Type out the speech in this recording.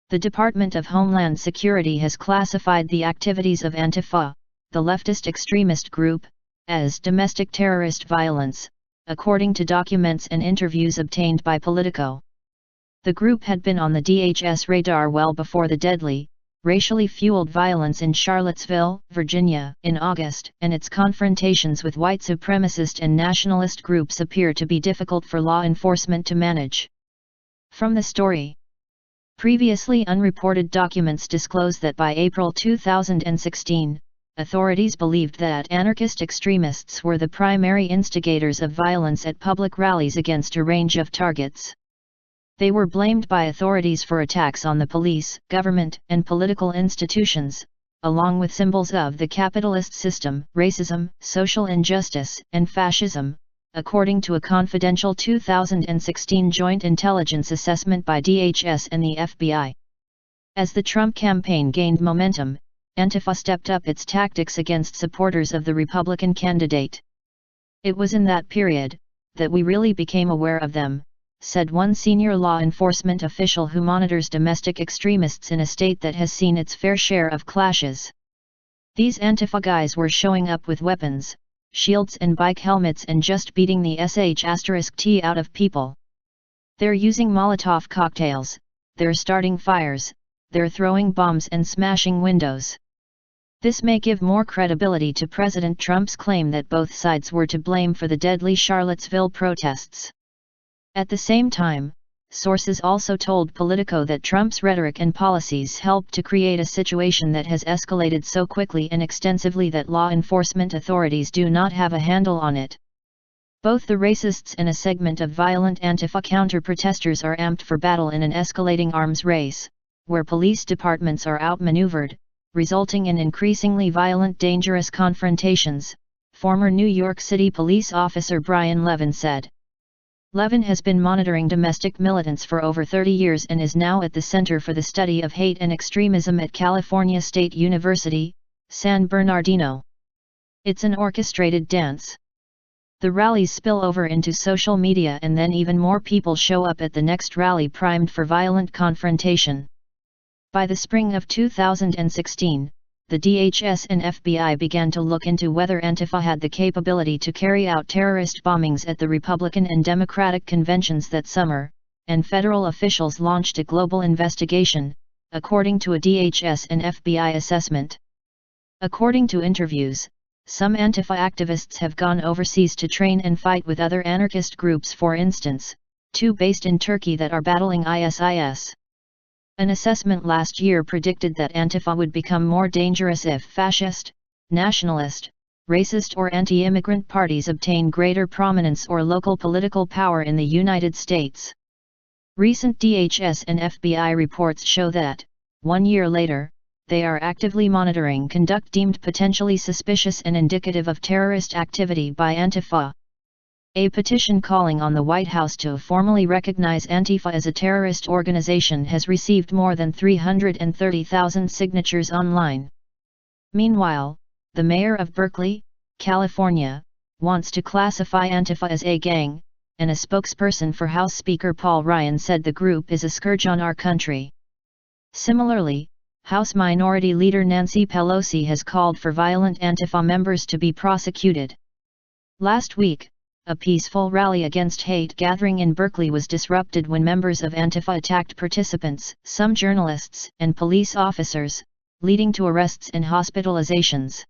The Department of Homeland Security has classified the activities of Antifa, the leftist extremist group, as domestic terrorist violence, according to documents and interviews obtained by Politico. The group had been on the DHS radar well before the deadly, racially fueled violence in Charlottesville, Virginia, in August, and its confrontations with white supremacist and nationalist groups appear to be difficult for law enforcement to manage. From the story. Previously unreported documents disclose that by April 2016, authorities believed that anarchist extremists were the primary instigators of violence at public rallies against a range of targets. They were blamed by authorities for attacks on the police, government, and political institutions, along with symbols of the capitalist system, racism, social injustice, and fascism, according to a confidential 2016 joint intelligence assessment by DHS and the FBI. As the Trump campaign gained momentum, Antifa stepped up its tactics against supporters of the Republican candidate. "It was in that period that we really became aware of them," said one senior law enforcement official who monitors domestic extremists in a state that has seen its fair share of clashes. "These Antifa guys were showing up with weapons, shields and bike helmets and just beating the sh*t out of people. They're using Molotov cocktails, they're starting fires, they're throwing bombs and smashing windows." This may give more credibility to President Trump's claim that both sides were to blame for the deadly Charlottesville protests. At the same time, sources also told Politico that Trump's rhetoric and policies helped to create a situation that has escalated so quickly and extensively that law enforcement authorities do not have a handle on it. Both the racists and a segment of violent Antifa counter-protesters are amped for battle in an escalating arms race, where police departments are outmaneuvered, resulting in increasingly violent, dangerous confrontations, former New York City police officer Brian Levin said. Levin has been monitoring domestic militants for over 30 years and is now at the Center for the Study of Hate and Extremism at California State University, San Bernardino. "It's an orchestrated dance. The rallies spill over into social media and then even more people show up at the next rally primed for violent confrontation." By the spring of 2016, the DHS and FBI began to look into whether Antifa had the capability to carry out terrorist bombings at the Republican and Democratic conventions that summer, and federal officials launched a global investigation, according to a DHS and FBI assessment. According to interviews, some Antifa activists have gone overseas to train and fight with other anarchist groups, for instance, two based in Turkey that are battling ISIS. An assessment last year predicted that Antifa would become more dangerous if fascist, nationalist, racist or anti-immigrant parties obtain greater prominence or local political power in the United States. Recent DHS and FBI reports show that, 1 year later, they are actively monitoring conduct deemed potentially suspicious and indicative of terrorist activity by Antifa. A petition calling on the White House to formally recognize Antifa as a terrorist organization has received more than 330,000 signatures online. Meanwhile, the mayor of Berkeley, California, wants to classify Antifa as a gang, and a spokesperson for House Speaker Paul Ryan said the group is a scourge on our country. Similarly, House Minority Leader Nancy Pelosi has called for violent Antifa members to be prosecuted. Last week, a peaceful rally against hate gathering in Berkeley was disrupted when members of Antifa attacked participants, some journalists, and police officers, leading to arrests and hospitalizations.